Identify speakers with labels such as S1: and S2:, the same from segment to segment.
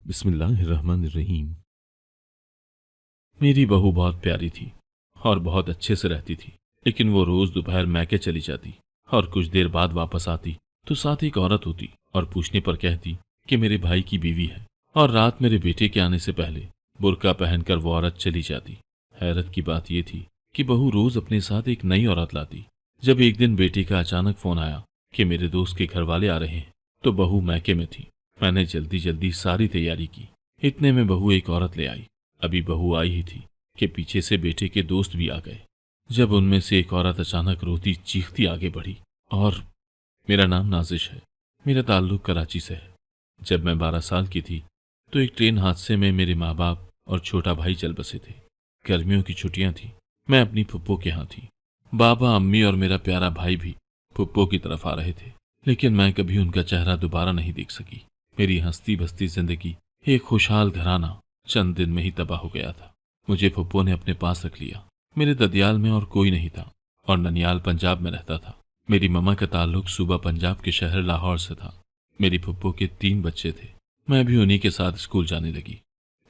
S1: बिस्मिल्लाहिर्रहमानिर्रहीम। मेरी बहू बहुत प्यारी थी और बहुत अच्छे से रहती थी, लेकिन वो रोज दोपहर मैके चली जाती और कुछ देर बाद वापस आती तो साथ एक औरत होती और पूछने पर कहती कि मेरे भाई की बीवी है। और रात मेरे बेटे के आने से पहले बुर्का पहनकर वो औरत चली जाती। हैरत की बात यह थी कि बहू रोज अपने साथ एक नई औरत लाती। जब एक दिन बेटे का अचानक फोन आया कि मेरे दोस्त के घर वाले आ रहे हैं, तो बहू मैके में थी। मैंने जल्दी जल्दी सारी तैयारी की। इतने में बहू एक औरत ले आई। अभी बहू आई ही थी कि पीछे से बेटे के दोस्त भी आ गए। जब उनमें से एक औरत अचानक रोती चीखती आगे बढ़ी और मेरा नाम नाजिश है, मेरा ताल्लुक कराची से है। जब मैं 12 साल की थी तो एक ट्रेन हादसे में मेरे माँ बाप और छोटा भाई चल बसे थे। गर्मियों की छुट्टियां थी। मैं अपनी फुप्पो के यहाँ थी। बाबा, अम्मी और मेरा प्यारा भाई भी फुप्पो की तरफ आ रहे थे, लेकिन मैं कभी उनका चेहरा दोबारा नहीं देख सकी। मेरी हंसती बसती जिंदगी, एक खुशहाल घराना चंद दिन में ही तबाह हो गया था। मुझे फुप्पो ने अपने पास रख लिया। मेरे ददियाल में और कोई नहीं था और ननियाल पंजाब में रहता था। मेरी मम्मा का ताल्लुक सूबा पंजाब के शहर लाहौर से था। मेरी फुप्पो के 3 बच्चे थे। मैं भी उन्हीं के साथ स्कूल जाने लगी।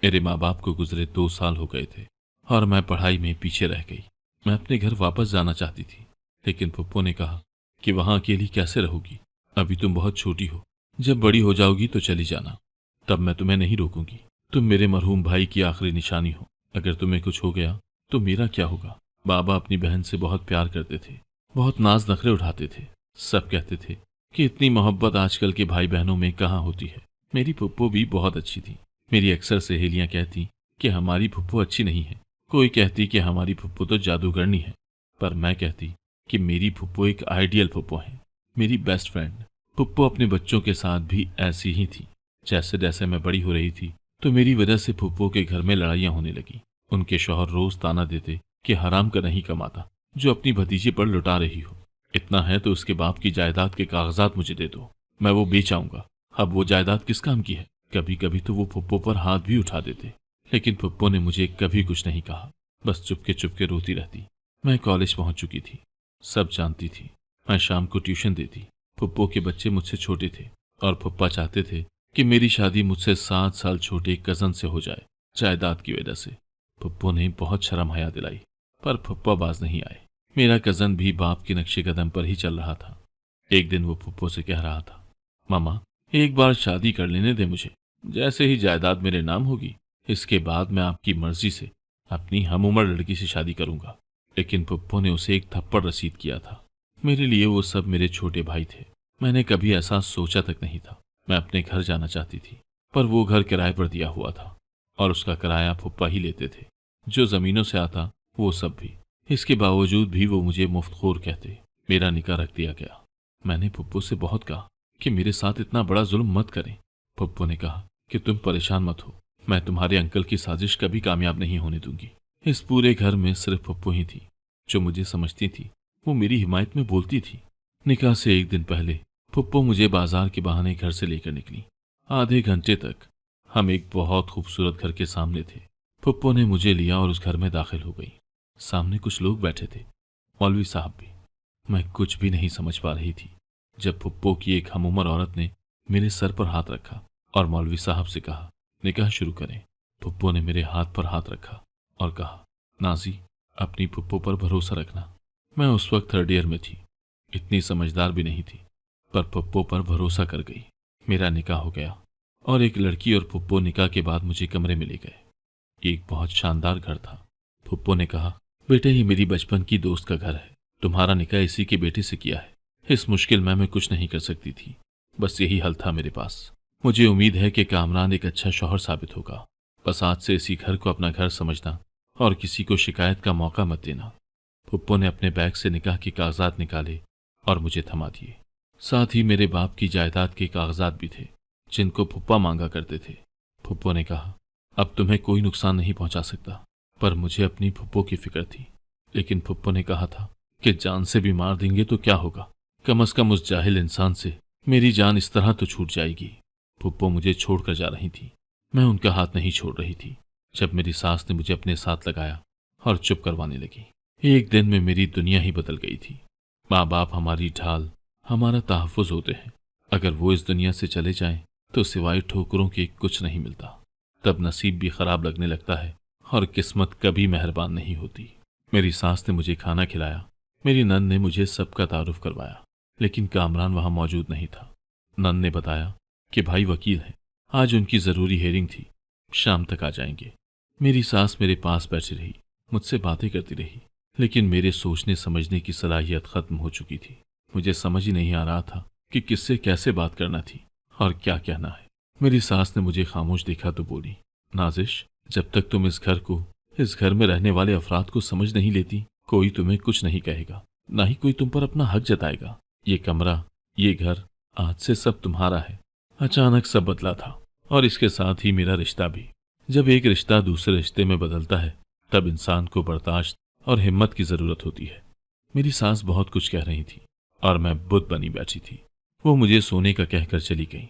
S1: मेरे माँ बाप को गुजरे 2 साल हो गए थे और मैं पढ़ाई में पीछे रह गई। मैं अपने घर वापस जाना चाहती थी, लेकिन फुप्पो ने कहा कि वहां अकेली कैसे रहोगी, अभी तुम बहुत छोटी हो, जब बड़ी हो जाओगी तो चली जाना, तब मैं तुम्हें नहीं रोकूंगी। तुम मेरे मरहूम भाई की आखिरी निशानी हो। अगर तुम्हें कुछ हो गया तो मेरा क्या होगा। बाबा अपनी बहन से बहुत प्यार करते थे, बहुत नाज नखरे उठाते थे। सब कहते थे कि इतनी मोहब्बत आजकल के भाई बहनों में कहाँ होती है। मेरी फुप्पो भी बहुत अच्छी थी। मेरी अक्सर सहेलियां कहती कि हमारी फुप्पो अच्छी नहीं है। कोई कहती कि हमारी फुप्पो तो जादूगरनी है, पर मैं कहती कि मेरी फुप्पो एक आइडियल फुप्पो है, मेरी बेस्ट फ्रेंड। फुप्पो अपने बच्चों के साथ भी ऐसी ही थी। जैसे जैसे मैं बड़ी हो रही थी तो मेरी वजह से फुप्पो के घर में लड़ाइयां होने लगी। उनके शौहर रोज ताना देते कि हराम का नहीं कमाता जो अपनी भतीजे पर लुटा रही हो। इतना है तो उसके बाप की जायदाद के कागजात मुझे दे दो, मैं वो बेच आऊंगा। अब वो जायदाद किस काम की है। कभी कभी तो वो फुप्पो पर हाथ भी उठा देते, लेकिन फुप्पो ने मुझे कभी कुछ नहीं कहा, बस चुपके चुपके रोती रहती। मैं कॉलेज पहुंच चुकी थी, सब जानती थी। मैं शाम को ट्यूशन देती। फुप्पो के बच्चे मुझसे छोटे थे और फुप्पा चाहते थे कि मेरी शादी मुझसे 7 साल छोटे कजन से हो जाए, जायदाद की वजह से। फुप्पो ने बहुत शर्म हया दिलाई, पर फुप्पा बाज नहीं आए। मेरा कजन भी बाप के नक्शे कदम पर ही चल रहा था। एक दिन वो फुप्पो से कह रहा था, मामा एक बार शादी कर लेने दे मुझे, जैसे ही जायदाद मेरे नाम होगी इसके बाद मैं आपकी मर्जी से अपनी हम उम्र लड़की से शादी करूंगा। लेकिन फुप्पो ने उसे एक थप्पड़ रसीद किया था। मेरे लिए वो सब मेरे छोटे भाई थे। मैंने कभी ऐसा सोचा तक नहीं था। मैं अपने घर जाना चाहती थी, पर वो घर किराए पर दिया हुआ था और उसका किराया फुप्पा ही लेते थे, जो जमीनों से आता वो सब भी। इसके बावजूद भी वो मुझे मुफ्तखोर कहते। मेरा निकाह रख दिया गया। मैंने फुप्पो से बहुत कहा कि मेरे साथ इतना बड़ा जुल्म मत करें। फुप्पो ने कहा कि तुम परेशान मत हो, मैं तुम्हारे अंकल की साजिश कभी कामयाब नहीं होने दूंगी। इस पूरे घर में सिर्फ फुप्पो ही थी जो मुझे समझती थी, वो मेरी हिमायत में बोलती थी। निकाह से एक दिन पहले फुप्पो मुझे बाजार के बहाने घर से लेकर निकली। आधे घंटे तक हम एक बहुत खूबसूरत घर के सामने थे। फुप्पो ने मुझे लिया और उस घर में दाखिल हो गई। सामने कुछ लोग बैठे थे, मौलवी साहब भी। मैं कुछ भी नहीं समझ पा रही थी जब फुप्पो की एक हमउम्र औरत ने मेरे सर पर हाथ रखा और मौलवी साहब से कहा, निकाह शुरू करें। फुप्पो ने मेरे हाथ पर हाथ रखा और कहा, नाजी अपनी फुप्पो पर भरोसा रखना। मैं उस वक्त 3rd ईयर में थी, इतनी समझदार भी नहीं थी, पर फुप्पो पर भरोसा कर गई। मेरा निकाह हो गया और एक लड़की और फुप्पो निकाह के बाद मुझे कमरे में ले गए। एक बहुत शानदार घर था। फुप्पो ने कहा, बेटे ये मेरी बचपन की दोस्त का घर है, तुम्हारा निकाह इसी के बेटे से किया है। इस मुश्किल में मैं कुछ नहीं कर सकती थी, बस यही हल था मेरे पास। मुझे उम्मीद है कि कामरान एक अच्छा शौहर साबित होगा। बस आज से इसी घर को अपना घर समझना और किसी को शिकायत का मौका मत देना। फुप्पो ने अपने बैग से निकाह के कागजात निकाले और मुझे थमा दिए। साथ ही मेरे बाप की जायदाद के कागजात भी थे, जिनको फुप्पा मांगा करते थे। फुप्पो ने कहा, अब तुम्हें कोई नुकसान नहीं पहुंचा सकता, पर मुझे अपनी फुप्पो की फिक्र थी। लेकिन फुप्पो ने कहा था कि जान से भी मार देंगे तो क्या होगा, कम से कम उस जाहिल इंसान से मेरी जान इस तरह तो छूट जाएगी। फुप्पो मुझे छोड़कर जा रही थी। मैं उनका हाथ नहीं छोड़ रही थी जब मेरी सास ने मुझे अपने साथ लगाया और चुप करवाने लगी। एक दिन में मेरी दुनिया ही बदल गई थी। माँ बाप हमारी ढाल, हमारा तहफ़्फ़ुज़ होते हैं। अगर वो इस दुनिया से चले जाएं तो सिवाय ठोकरों के कुछ नहीं मिलता। तब नसीब भी खराब लगने लगता है और किस्मत कभी मेहरबान नहीं होती। मेरी सास ने मुझे खाना खिलाया, मेरी नंद ने मुझे सबका तारुफ करवाया, लेकिन कामरान वहां मौजूद नहीं था। नंद ने बताया कि भाई वकील है, आज उनकी जरूरी हेयरिंग थी, शाम तक आ जाएंगे। मेरी सास मेरे पास बैठी रही, मुझसे बातें करती रही, लेकिन मेरे सोचने समझने की सलाहियत खत्म हो चुकी थी। मुझे समझ ही नहीं आ रहा था कि किससे कैसे बात करना थी और क्या कहना है। मेरी सास ने मुझे खामोश देखा तो बोली, नाजिश, जब तक तुम इस घर में रहने वाले अफराद को समझ नहीं लेती, कोई तुम्हें कुछ नहीं कहेगा, ना ही कोई तुम पर अपना हक जताएगा। ये कमरा, ये घर, आज से सब तुम्हारा है। अचानक सब बदला था, और इसके साथ ही मेरा रिश्ता भी। जब एक रिश्ता दूसरे रिश्ते में बदलता है, तब इंसान को बर्दाश्त और हिम्मत की जरूरत होती है। मेरी सास बहुत कुछ कह रही थी और मैं बुत बनी बैठी थी। वो मुझे सोने का कहकर चली गई।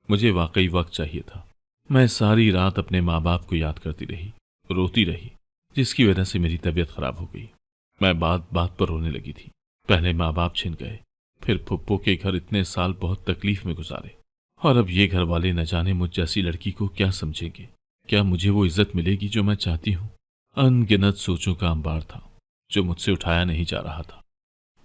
S1: मुझे वाकई वक्त चाहिए था। मैं सारी रात अपने माँ बाप को याद करती रही, रोती रही, जिसकी वजह से मेरी तबीयत खराब हो गई। मैं बात बात पर रोने लगी थी। पहले माँ बाप छिन गए, फिर फुप्पो के घर इतने साल बहुत तकलीफ में गुजारे, और अब ये घर वाले न जाने मुझ जैसी लड़की को क्या समझेंगे। क्या मुझे वो इज्जत मिलेगी जो मैं चाहती हूँ? अनगिनत सोचों का अंबार था जो मुझसे उठाया नहीं जा रहा था।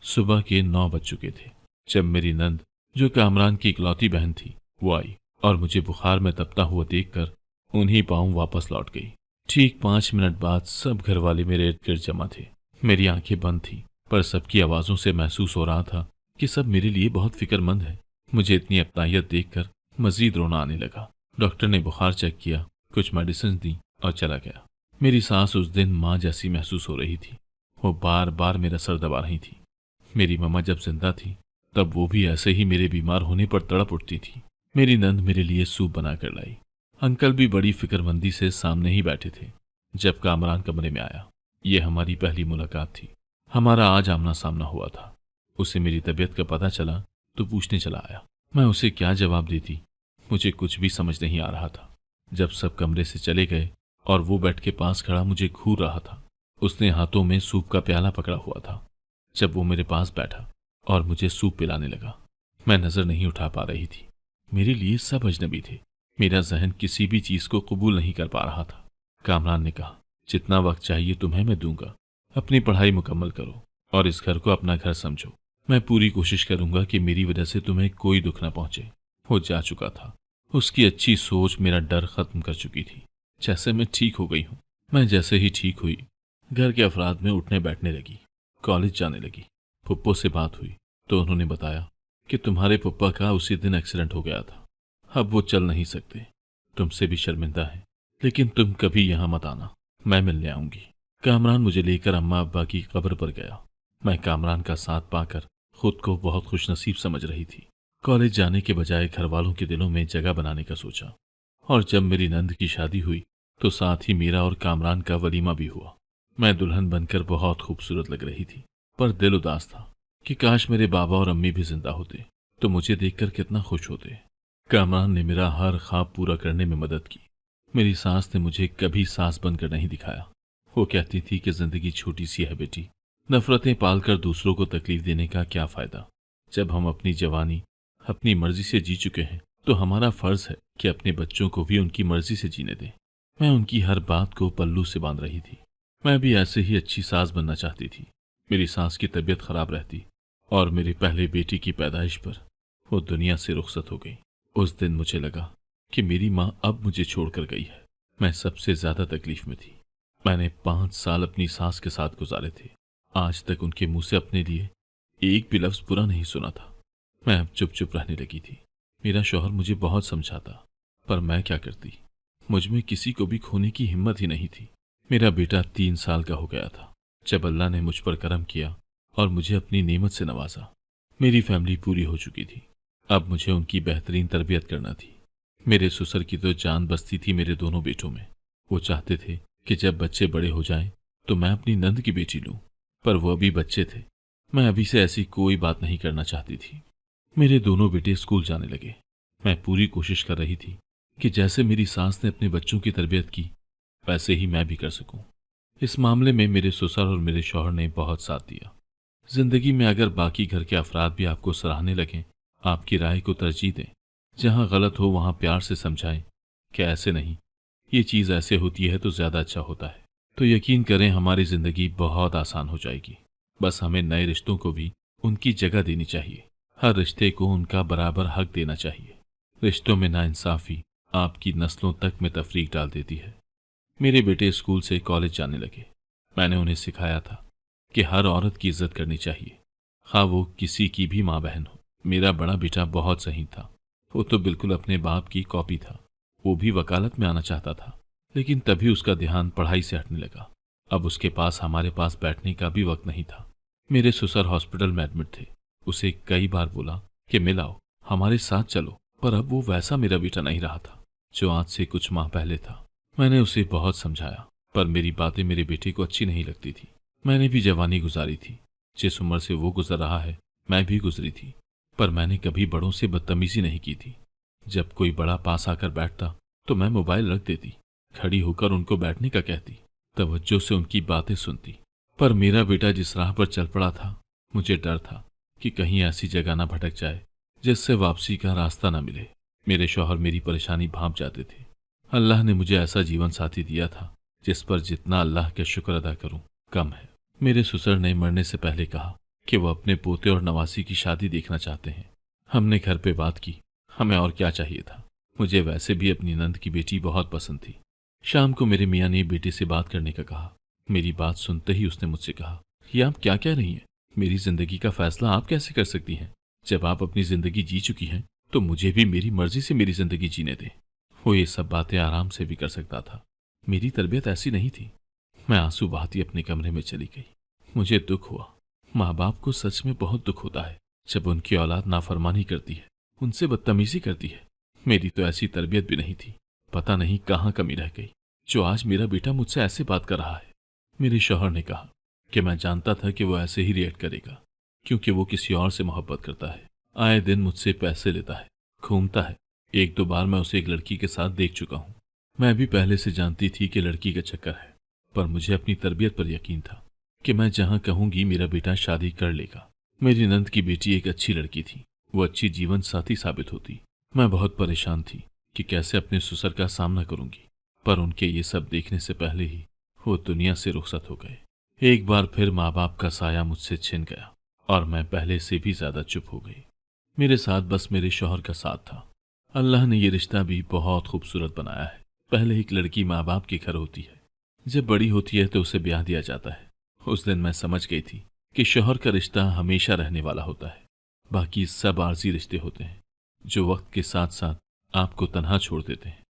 S1: सुबह के 9 बज चुके थे जब मेरी नंद, जो कामरान की इकलौती बहन थी, वो आई और मुझे बुखार में तपता हुआ देखकर उन्हीं पांव वापस लौट गई। ठीक 5 मिनट बाद सब घर वाले मेरे इर्द गिर्द जमा थे। मेरी आंखें बंद थी, पर सबकी आवाजों से महसूस हो रहा था कि सब मेरे लिए बहुत फिक्रमंद है। मुझे इतनी अपनाहियत देखकर मजीद रोना आने लगा। डॉक्टर ने बुखार चेक किया, कुछ मेडिसिन दी और चला गया। मेरी सास उस दिन माँ जैसी महसूस हो रही थी। वो बार बार मेरा सर दबा रही थी। मेरी मम्मा जब जिंदा थी तब वो भी ऐसे ही मेरे बीमार होने पर तड़प उठती थी। मेरी नंद मेरे लिए सूप बना कर लाई। अंकल भी बड़ी फिक्रमंदी से सामने ही बैठे थे जब कामरान कमरे में आया। ये हमारी पहली मुलाकात थी। हमारा आज आमना सामना हुआ था। उसे मेरी तबीयत का पता चला तो पूछने चला आया। मैं उसे क्या जवाब देती, मुझे कुछ भी समझ नहीं आ रहा था। जब सब कमरे से चले गए और वो बेड के पास खड़ा मुझे घूर रहा था, उसने हाथों में सूप का प्याला पकड़ा हुआ था। जब वो मेरे पास बैठा और मुझे सूप पिलाने लगा, मैं नजर नहीं उठा पा रही थी। मेरे लिए सब अजनबी थे। मेरा जहन किसी भी चीज को कबूल नहीं कर पा रहा था। कामरान ने कहा, जितना वक्त चाहिए तुम्हें मैं दूंगा। अपनी पढ़ाई मुकम्मल करो और इस घर को अपना घर समझो। मैं पूरी कोशिश करूंगा कि मेरी वजह से तुम्हें कोई दुख न पहुंचे। वो जा चुका था। उसकी अच्छी सोच मेरा डर खत्म कर चुकी थी। जैसे मैं ठीक हो गई हूँ। मैं जैसे ही ठीक हुई, घर के अफराद में उठने बैठने लगी, कॉलेज जाने लगी। पुप्पो से बात हुई तो उन्होंने बताया कि तुम्हारे पुप्पा का उसी दिन एक्सीडेंट हो गया था। अब वो चल नहीं सकते। तुमसे भी शर्मिंदा है, लेकिन तुम कभी यहाँ मत आना, मैं मिलने आऊंगी। कामरान मुझे लेकर अम्मा अब्बा की कब्र पर गया। मैं कामरान का साथ पाकर खुद को बहुत खुशनसीब समझ रही थी। कॉलेज जाने के बजाय घर वालों के दिलों में जगह बनाने का सोचा, और जब मेरी नंद की शादी हुई तो साथ ही मेरा और कामरान का वलीमा भी हुआ। मैं दुल्हन बनकर बहुत खूबसूरत लग रही थी, पर दिल उदास था कि काश मेरे बाबा और अम्मी भी जिंदा होते तो मुझे देखकर कितना खुश होते। कामरान ने मेरा हर ख्वाब पूरा करने में मदद की। मेरी सास ने मुझे कभी सास बनकर नहीं दिखाया। वो कहती थी कि जिंदगी छोटी सी है बेटी, नफरतें पालकर दूसरों को तकलीफ देने का क्या फायदा। जब हम अपनी जवानी अपनी मर्जी से जी चुके हैं तो हमारा फर्ज है कि अपने बच्चों को भी उनकी मर्जी से जीने दें। मैं उनकी हर बात को पल्लू से बांध रही थी। मैं भी ऐसे ही अच्छी सास बनना चाहती थी। मेरी सास की तबीयत खराब रहती और मेरी पहले बेटी की पैदाइश पर वो दुनिया से रुखसत हो गई। उस दिन मुझे लगा कि मेरी माँ अब मुझे छोड़कर गई है। मैं सबसे ज्यादा तकलीफ में थी। मैंने 5 साल अपनी सास के साथ गुजारे थे। आज तक उनके मुंह से अपने लिए एक भी लफ्ज बुरा नहीं सुना था। मैं अब चुप चुप रहने लगी थी। मेरा शौहर मुझे बहुत समझाता, पर मैं क्या करती। मुझ में किसी को भी खोने की हिम्मत ही नहीं थी। मेरा बेटा 3 साल का हो गया था जब अल्लाह ने मुझ पर करम किया और मुझे अपनी नेमत से नवाजा। मेरी फैमिली पूरी हो चुकी थी। अब मुझे उनकी बेहतरीन तरबियत करना थी। मेरे ससुर की तो जान बसती थी मेरे दोनों बेटों में। वो चाहते थे कि जब बच्चे बड़े हो जाएं तो मैं अपनी नंद की बेटी लूं, पर वो अभी बच्चे थे। मैं अभी से ऐसी कोई बात नहीं करना चाहती थी। मेरे दोनों बेटे स्कूल जाने लगे। मैं पूरी कोशिश कर रही थी कि जैसे मेरी सास ने अपने बच्चों की तरबियत की वैसे ही मैं भी कर सकूं। इस मामले में मेरे ससुर और मेरे शौहर ने बहुत साथ दिया। जिंदगी में अगर बाकी घर के अफराद भी आपको सराहने लगें, आपकी राय को तरजीह दें, जहाँ गलत हो वहाँ प्यार से समझाएं कि ऐसे नहीं, ये चीज़ ऐसे होती है तो ज़्यादा अच्छा होता है। तो यकीन करें हमारी ज़िंदगी बहुत आसान हो जाएगी। बस हमें नए रिश्तों को भी उनकी जगह देनी चाहिए। हर रिश्ते को उनका बराबर हक देना चाहिए। रिश्तों में नाइंसाफ़ी आपकी नस्लों तक में तफरीक डाल देती है। मेरे बेटे स्कूल से कॉलेज जाने लगे। मैंने उन्हें सिखाया था कि हर औरत की इज्जत करनी चाहिए, खा वो किसी की भी माँ बहन हो। मेरा बड़ा बेटा बहुत सही था। वो तो बिल्कुल अपने बाप की कॉपी था। वो भी वकालत में आना चाहता था, लेकिन तभी उसका ध्यान पढ़ाई से हटने लगा। अब उसके पास हमारे पास बैठने का भी वक्त नहीं था। मेरे ससुर हॉस्पिटल में एडमिट थे। उसे कई बार बोला कि मिल आओ, हमारे साथ चलो, पर अब वो वैसा मेरा बेटा नहीं रहा था जो आज से कुछ माह पहले था। मैंने उसे बहुत समझाया, पर मेरी बातें मेरे बेटे को अच्छी नहीं लगती थी। मैंने भी जवानी गुजारी थी। जिस उम्र से वो गुजर रहा है मैं भी गुजरी थी, पर मैंने कभी बड़ों से बदतमीजी नहीं की थी। जब कोई बड़ा पास आकर बैठता तो मैं मोबाइल रख देती, खड़ी होकर उनको बैठने का कहती, तवज्जो से उनकी बातें सुनती। पर मेरा बेटा जिस राह पर चल पड़ा था, मुझे डर था कि कहीं ऐसी जगह ना भटक जाए जिससे वापसी का रास्ता ना मिले। मेरे शौहर मेरी परेशानी भांप जाते थे। अल्लाह ने मुझे ऐसा जीवन साथी दिया था जिस पर जितना अल्लाह का शुक्र अदा करूं कम है। मेरे ससुर ने मरने से पहले कहा कि वो अपने पोते और नवासी की शादी देखना चाहते हैं। हमने घर पे बात की। हमें और क्या चाहिए था। मुझे वैसे भी अपनी नंद की बेटी बहुत पसंद थी। शाम को मेरे मियाँ ने बेटे से बात करने का कहा। मेरी बात सुनते ही उसने मुझसे कहा, ये आप क्या कह रही हैं? मेरी जिंदगी का फैसला आप कैसे कर सकती हैं? जब आप अपनी जिंदगी जी चुकी हैं तो मुझे भी मेरी मर्जी से मेरी जिंदगी जीने दें। वो ये सब बातें आराम से भी कर सकता था। मेरी तरबियत ऐसी नहीं थी। मैं आंसू बहाती अपने कमरे में चली गई। मुझे दुख हुआ। माँ बाप को सच में बहुत दुख होता है जब उनकी औलाद नाफरमानी करती है, उनसे बदतमीजी करती है। मेरी तो ऐसी तरबियत भी नहीं थी। पता नहीं कहाँ कमी रह गई जो आज मेरा बेटा मुझसे ऐसे बात कर रहा है। मेरे शौहर ने कहा कि मैं जानता था कि वो ऐसे ही रिएक्ट करेगा, क्योंकि वो किसी और से मोहब्बत करता है। आए दिन मुझसे पैसे लेता है, घूमता है। एक दो बार मैं उसे एक लड़की के साथ देख चुका हूँ। मैं भी पहले से जानती थी कि लड़की का चक्कर है, पर मुझे अपनी तरबियत पर यकीन था कि मैं जहाँ कहूँगी मेरा बेटा शादी कर लेगा। मेरी नंद की बेटी एक अच्छी लड़की थी। वो अच्छी जीवन साथी साबित होती। मैं बहुत परेशान थी कि कैसे अपने ससुर का सामना करूंगी, पर उनके ये सब देखने से पहले ही वो दुनिया से रुखसत हो गए। एक बार फिर माँ बाप का साया मुझसे छिन गया और मैं पहले से भी ज्यादा चुप हो गई। मेरे साथ बस मेरे शौहर का साथ था। अल्लाह ने ये रिश्ता भी बहुत खूबसूरत बनाया है। पहले एक लड़की माँ बाप के घर होती है, जब बड़ी होती है तो उसे ब्याह दिया जाता है। उस दिन मैं समझ गई थी कि शौहर का रिश्ता हमेशा रहने वाला होता है। बाकी सब आर्जी रिश्ते होते हैं जो वक्त के साथ साथ आपको तन्हा छोड़ देते हैं।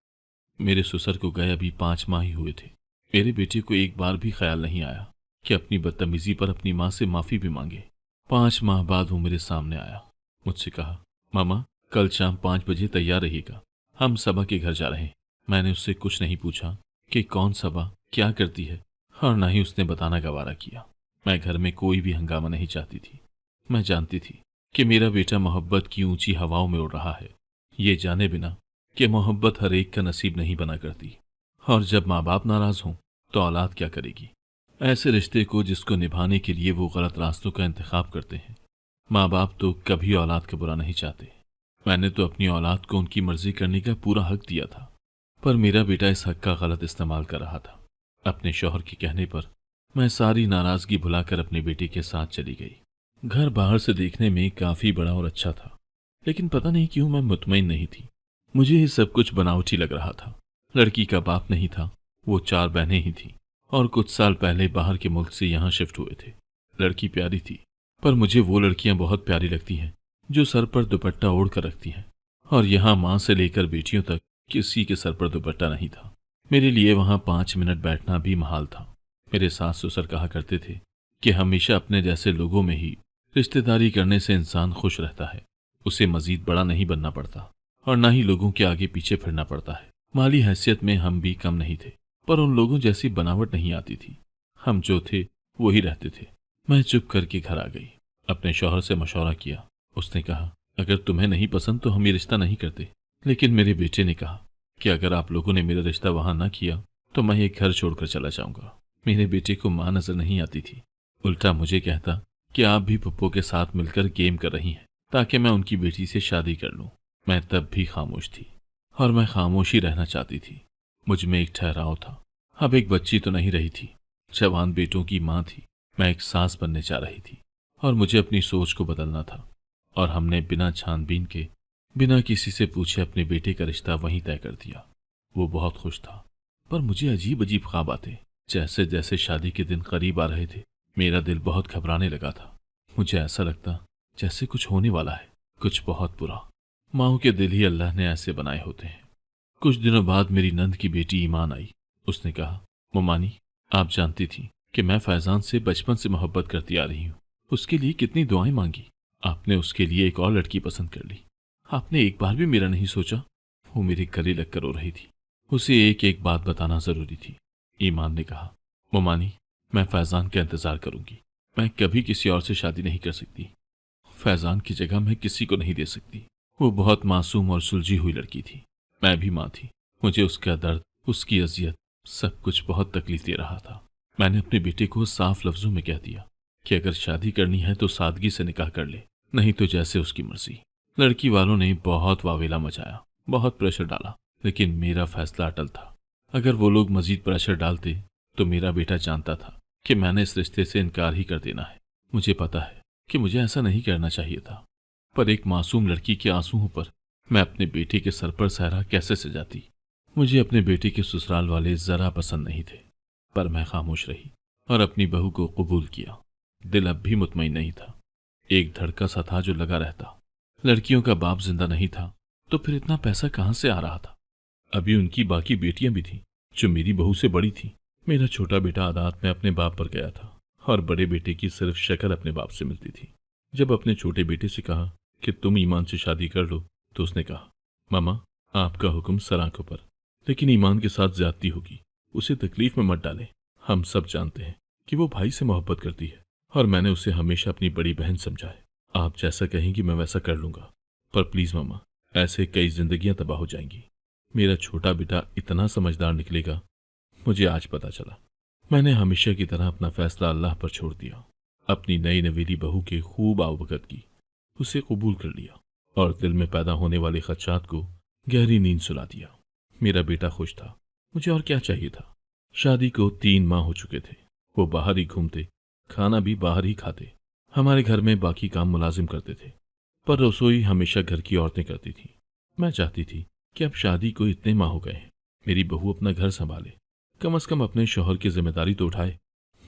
S1: मेरे ससुर को गए अभी 5 माह ही हुए थे। मेरे बेटे को एक बार भी ख्याल नहीं आया कि अपनी बदतमीजी पर अपनी माँ से माफी भी मांगे। 5 माह बाद वो मेरे सामने आया। मुझसे कहा, मामा कल शाम 5 बजे तैयार रहिएगा, हम सबा के घर जा रहे हैं। मैंने उससे कुछ नहीं पूछा कि कौन सबा, क्या करती है, और ना ही उसने बताना गवारा किया। मैं घर में कोई भी हंगामा नहीं चाहती थी। मैं जानती थी कि मेरा बेटा मोहब्बत की ऊंची हवाओं में उड़ रहा है, ये जाने बिना कि मोहब्बत हर एक का नसीब नहीं बना करती, और जब माँ बाप नाराज हों तो औलाद क्या करेगी। ऐसे रिश्ते को जिसको निभाने के लिए वो गलत रास्तों का इंतखाब करते हैं। माँ बाप तो कभी औलाद का बुरा नहीं चाहते। मैंने तो अपनी औलाद को उनकी मर्जी करने का पूरा हक दिया था, पर मेरा बेटा इस हक का गलत इस्तेमाल कर रहा था। अपने शौहर के कहने पर मैं सारी नाराजगी भुलाकर अपने बेटे के साथ चली गई। घर बाहर से देखने में काफी बड़ा और अच्छा था, लेकिन पता नहीं क्यों मैं मुतमईन नहीं थी। मुझे ये सब कुछ बनावटी लग रहा था। लड़की का बाप नहीं था, वो 4 बहनें ही थीं, और कुछ साल पहले बाहर के मुल्क से यहाँ शिफ्ट हुए थे। लड़की प्यारी थी, पर मुझे वो लड़कियां बहुत प्यारी लगती हैं जो सर पर दुपट्टा ओढ़ कर रखती हैं, और यहाँ माँ से लेकर बेटियों तक किसी के सर पर दुपट्टा नहीं था। मेरे लिए वहाँ 5 मिनट बैठना भी महाल था। मेरे सास ससुर कहा करते थे कि हमेशा अपने जैसे लोगों में ही रिश्तेदारी करने से इंसान खुश रहता है। उसे मजीद बड़ा नहीं बनना पड़ता और ना ही लोगों के आगे पीछे फिरना पड़ता है। माली हैसियत में हम भी कम नहीं थे, पर उन लोगों जैसी बनावट नहीं आती थी। हम जो थे वो ही रहते थे। मैं चुप करके घर आ गई। अपने शौहर से मशवरा किया। उसने कहा, अगर तुम्हें नहीं पसंद तो हम ये रिश्ता नहीं करते। लेकिन मेरे बेटे ने कहा कि अगर आप लोगों ने मेरा रिश्ता वहां न किया तो मैं ये घर छोड़कर चला जाऊंगा। मेरे बेटे को मां नजर नहीं आती थी। उल्टा मुझे कहता कि आप भी पप्पो के साथ मिलकर गेम कर रही हैं ताकि मैं उनकी बेटी से शादी कर लूं। मैं तब भी खामोश थी और मैं खामोश ही रहना चाहती थी। मुझ में एक ठहराव था। अब एक बच्ची तो नहीं रही थी, जवान बेटों की माँ थी। मैं एक सास बनने जा रही थी और मुझे अपनी सोच को बदलना था। और हमने बिना छानबीन के, बिना किसी से पूछे अपने बेटे का रिश्ता वहीं तय कर दिया। वो बहुत खुश था, पर मुझे अजीब अजीब ख्वाब आते। जैसे जैसे शादी के दिन करीब आ रहे थे, मेरा दिल बहुत घबराने लगा था। मुझे ऐसा लगता जैसे कुछ होने वाला है, कुछ बहुत बुरा। माओ के दिल ही अल्लाह ने ऐसे बनाए होते हैं। कुछ दिनों बाद मेरी नंद की बेटी ईमान आई। उसने कहा, ममानी, आप जानती थी कि मैं फैजान से बचपन से मोहब्बत करती आ रही हूँ। उसके लिए कितनी दुआएं मांगी, आपने उसके लिए एक और लड़की पसंद कर ली। आपने एक बार भी मेरा नहीं सोचा। वो मेरे गले लगकर रो रही थी। उसे एक एक बात बताना जरूरी थी। ईमान ने कहा, ममानी, मैं फैजान का इंतजार करूंगी। मैं कभी किसी और से शादी नहीं कर सकती। फैजान की जगह मैं किसी को नहीं दे सकती। वो बहुत मासूम और सुलझी हुई लड़की थी। मैं भी माँ थी। मुझे उसका दर्द, उसकी अजियत, सब कुछ बहुत तकलीफ दे रहा था। मैंने अपने बेटे को साफ लफ्जों में कह दिया कि अगर शादी करनी है तो सादगी से निकाह कर ले, नहीं तो जैसे उसकी मर्जी। लड़की वालों ने बहुत वावेला मचाया, बहुत प्रेशर डाला, लेकिन मेरा फैसला अटल था। अगर वो लोग मजीद प्रेशर डालते तो मेरा बेटा जानता था कि मैंने इस रिश्ते से इनकार ही कर देना है। मुझे पता है कि मुझे ऐसा नहीं करना चाहिए था, पर एक मासूम लड़की के आंसुओं पर मैं अपने बेटे के सर पर सहरा कैसे सजाती। मुझे अपने बेटे के ससुराल वाले जरा पसंद नहीं थे, पर मैं खामोश रही और अपनी बहू को कबूल किया। दिल अब भी मुतमईन नहीं था। एक धड़का सा था जो लगा रहता। लड़कियों का बाप जिंदा नहीं था तो फिर इतना पैसा कहां से आ रहा था। अभी उनकी बाकी बेटियां भी थीं जो मेरी बहू से बड़ी थीं। मेरा छोटा बेटा आदात में अपने बाप पर गया था और बड़े बेटे की सिर्फ शक्ल अपने बाप से मिलती थी। जब अपने छोटे बेटे से कहा कि तुम ईमान से शादी कर लो तो उसने कहा, मामा, आपका हुक्म सर आंखों पर, लेकिन ईमान के साथ ज्यादती होगी। उसे तकलीफ में मत डालें। हम सब जानते हैं कि वो भाई से मोहब्बत करती है और मैंने उसे हमेशा अपनी बड़ी बहन समझा है। आप जैसा कहेंगी मैं वैसा कर लूंगा, पर प्लीज मामा, ऐसे कई जिंदगियां तबाह हो जाएंगी। मेरा छोटा बेटा इतना समझदार निकलेगा, मुझे आज पता चला। मैंने हमेशा की तरह अपना फैसला अल्लाह पर छोड़ दिया। अपनी नई नवेली बहू के खूब आवभगत की, उसे कबूल कर लिया और दिल में पैदा होने वाले खदशात को गहरी नींद सुला दिया। मेरा बेटा खुश था। मुझे और क्या चाहिए था। शादी को 3 माह हो चुके थे। वो बाहर ही घूमते, खाना भी बाहर ही खाते। हमारे घर में बाकी काम मुलाजिम करते थे, पर रसोई हमेशा घर की औरतें करती थी। मैं चाहती थी कि अब शादी को इतने माह हो गए हैं, मेरी बहू अपना घर संभाले, कम से कम अपने शौहर की जिम्मेदारी तो उठाए।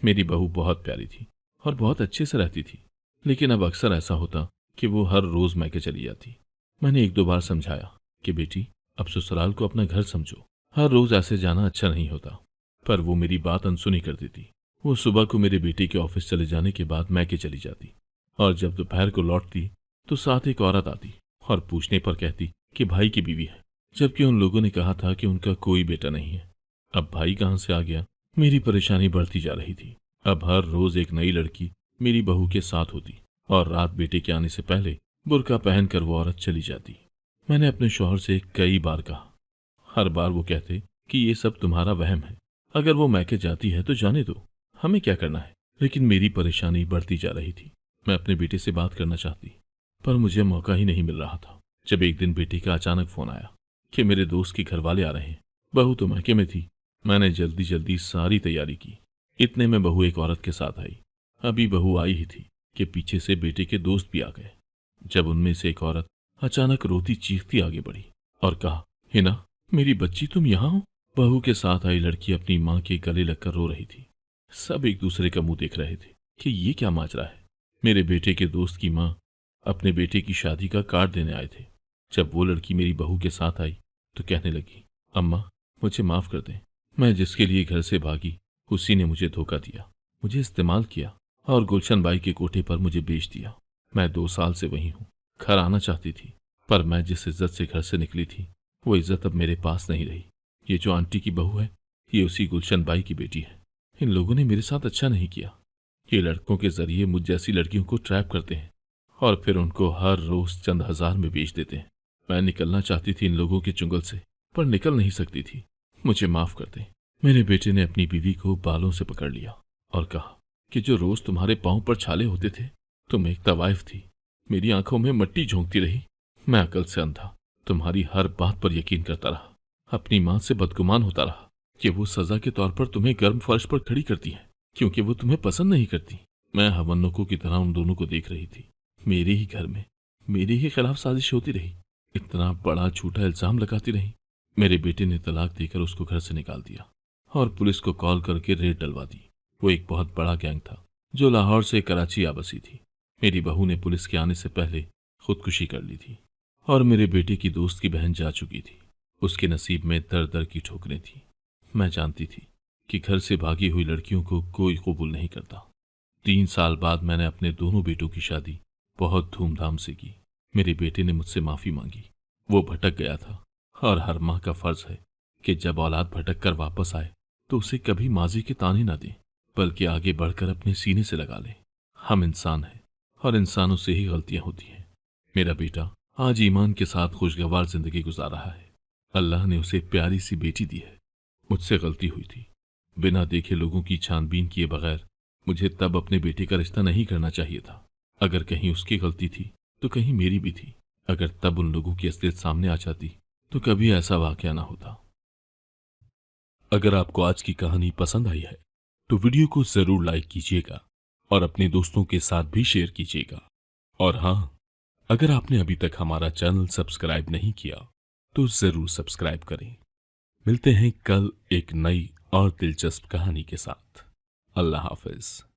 S1: मेरी बहू बहुत प्यारी थी और बहुत अच्छे से रहती थी, लेकिन अब अक्सर ऐसा होता कि वो हर रोज मैके चली जाती। मैंने 1-2 बार समझाया कि बेटी, अब ससुराल को अपना घर समझो, हर रोज ऐसे जाना अच्छा नहीं होता, पर वो मेरी बात अनसुनी कर देती। वो सुबह को मेरे बेटे के ऑफिस चले जाने के बाद मैके चली जाती और जब दोपहर को लौटती तो साथ एक औरत आती और पूछने पर कहती कि भाई की बीवी है, जबकि उन लोगों ने कहा था कि उनका कोई बेटा नहीं है। अब भाई कहां से आ गया। मेरी परेशानी बढ़ती जा रही थी। अब हर रोज एक नई लड़की मेरी बहू के साथ होती और रात बेटे के आने से पहले बुर्का पहनकर वो औरत चली जाती। मैंने अपने शौहर से कई बार कहा, हर बार वो कहते कि ये सब तुम्हारा वहम है, अगर वो मैके जाती है तो जाने दो, हमें क्या करना है। लेकिन मेरी परेशानी बढ़ती जा रही थी। मैं अपने बेटे से बात करना चाहती, पर मुझे मौका ही नहीं मिल रहा था। जब एक दिन बेटे का अचानक फोन आया कि मेरे दोस्त के घर वाले आ रहे हैं। बहू तो मैके में थी। मैंने जल्दी जल्दी सारी तैयारी की। इतने में बहू एक औरत के साथ आई। अभी बहू आई ही थी कि पीछे से बेटे के दोस्त भी आ गए। जब उनमें से एक औरत अचानक रोती चीखती आगे बढ़ी और कहा, हिना, मेरी बच्ची, तुम यहाँ हो। बहू के साथ आई लड़की अपनी माँ के गले लगकर रो रही थी। सब एक दूसरे का मुंह देख रहे थे कि ये क्या माजरा है। मेरे बेटे के दोस्त की माँ अपने बेटे की शादी का कार्ड देने आए थे। जब वो लड़की मेरी बहू के साथ आई तो कहने लगी, अम्मा, मुझे माफ कर दें। मैं जिसके लिए घर से भागी उसी ने मुझे धोखा दिया, मुझे इस्तेमाल किया और गुलशन बाई के कोठे पर मुझे बेच दिया। मैं 2 साल से वहीं हूँ। घर आना चाहती थी, पर मैं जिस इज्जत से घर से निकली थी वो इज्जत अब मेरे पास नहीं रही। ये जो आंटी की बहू है, ये उसी गुलशन बाई की बेटी है। इन लोगों ने मेरे साथ अच्छा नहीं किया। ये लड़कों के जरिए मुझ जैसी लड़कियों को ट्रैप करते हैं और फिर उनको हर रोज चंद हजार में बेच देते हैं। मैं निकलना चाहती थी इन लोगों के चुंगल से, पर निकल नहीं सकती थी। मुझे माफ कर दे। मेरे बेटे ने अपनी बीवी को बालों से पकड़ लिया और कहा कि जो रोज तुम्हारे पांव पर छाले होते थे, तुम एक तवाइफ थी। मेरी आंखों में मट्टी झोंकती रही। मैं अकल से अंधा, तुम्हारी हर बात पर यकीन करता रहा, अपनी माँ से बदगुमान होता रहा कि वो सजा के तौर पर तुम्हें गर्म फर्श पर खड़ी करती है क्योंकि वो तुम्हें पसंद नहीं करती। मैं हवन्नों की तरह उन दोनों को देख रही थी। मेरे ही घर में मेरे ही खिलाफ साजिश होती रही, इतना बड़ा झूठा इल्जाम लगाती रही। मेरे बेटे ने तलाक देकर उसको घर से निकाल दिया और पुलिस को कॉल करके रेड डलवा दी। वो एक बहुत बड़ा गैंग था जो लाहौर से कराची आ बसी थी। मेरी बहू ने पुलिस के आने से पहले खुदकुशी कर ली थी और मेरे बेटे की दोस्त की बहन जा चुकी थी। उसके नसीब में दर दर की ठोकरें थी। मैं जानती थी कि घर से भागी हुई लड़कियों को कोई कबूल नहीं करता। 3 साल बाद मैंने अपने दोनों बेटों की शादी बहुत धूमधाम से की। मेरे बेटे ने मुझसे माफी मांगी। वो भटक गया था और हर माँ का फर्ज है कि जब औलाद भटक कर वापस आए तो उसे कभी माजी के ताने ना दे, बल्कि आगे बढ़कर अपने सीने से लगा ले। हम इंसान हैं और इंसानों से ही गलतियां होती हैं। मेरा बेटा आज ईमान के साथ खुशगवार जिंदगी गुजार रहा है। अल्लाह ने उसे प्यारी सी बेटी दी है। मुझसे गलती हुई थी। बिना देखे लोगों की छानबीन किए बगैर मुझे तब अपने बेटे का रिश्ता नहीं करना चाहिए था। अगर कहीं उसकी गलती थी तो कहीं मेरी भी थी। अगर तब उन लोगों की असलियत सामने आ जाती तो कभी ऐसा वाकया ना होता। अगर आपको आज की कहानी पसंद आई है तो वीडियो को जरूर लाइक कीजिएगा और अपने दोस्तों के साथ भी शेयर कीजिएगा। और हाँ, अगर आपने अभी तक हमारा चैनल सब्सक्राइब नहीं किया तो जरूर सब्सक्राइब करें। मिलते हैं कल एक नई और दिलचस्प कहानी के साथ। अल्लाह हाफिज।